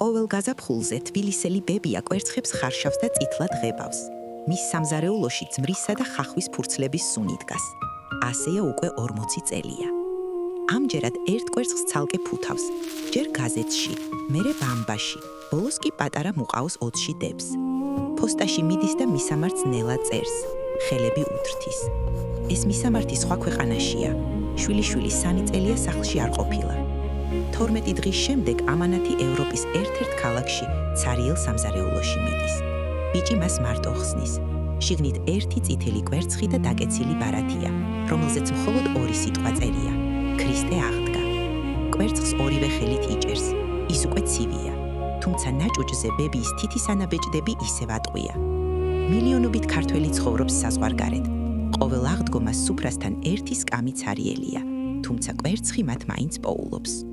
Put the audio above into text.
ყოველ გაზაფხულზე თბილისელი ბებია კვერცხებს ხარშავს და წითლად ღებავს. მის სამზარეულოში ძმრისა და ხახვის ფურცლების სუნი დგას. ასეა უკვე 40 წელია. ამჯერად ერთ კვერცხს ცალკე ფუთავს, ჯერ გაზეთში, მერე ბამბაში, ბოლოს კი პატარა მუყაოს ოდში დებს. ფოსტაში მიდის და მისამართს ნელა წერს, ხელები უთრთის. ეს მისამართი სხვა ქვეყანაშია. შვილი სანი წელია სახლში არ ყოფილა. 12 დღის შემდეგ ამანათი ევროპის ერთ-ერთ ქალაქში ცარიელ სამზარეულოში მიდის. ბიჭი მას მარტო ხსნის. შიგნით ერთი წითელი კვერცხი და დაკეცილი ბარათია, რომელზეც მხოლოდ 2 სიტყვა წერია. ქრისტე აღდგა. კვერცხს ორივე ხელით იჭერს, ის უკვე ცივია. თუმცა ნაჭუჭზე ბებიის თითის ანაბეჭდები ისევ ატყვია. მილიონობით ქართველი ცხოვრობს საზღვარგარეთ. ყოველ აღდგომას სუფრასთან ერთი სკამი ცარიელია, თუმცა კვერცხი მათ მაინც პოულობს.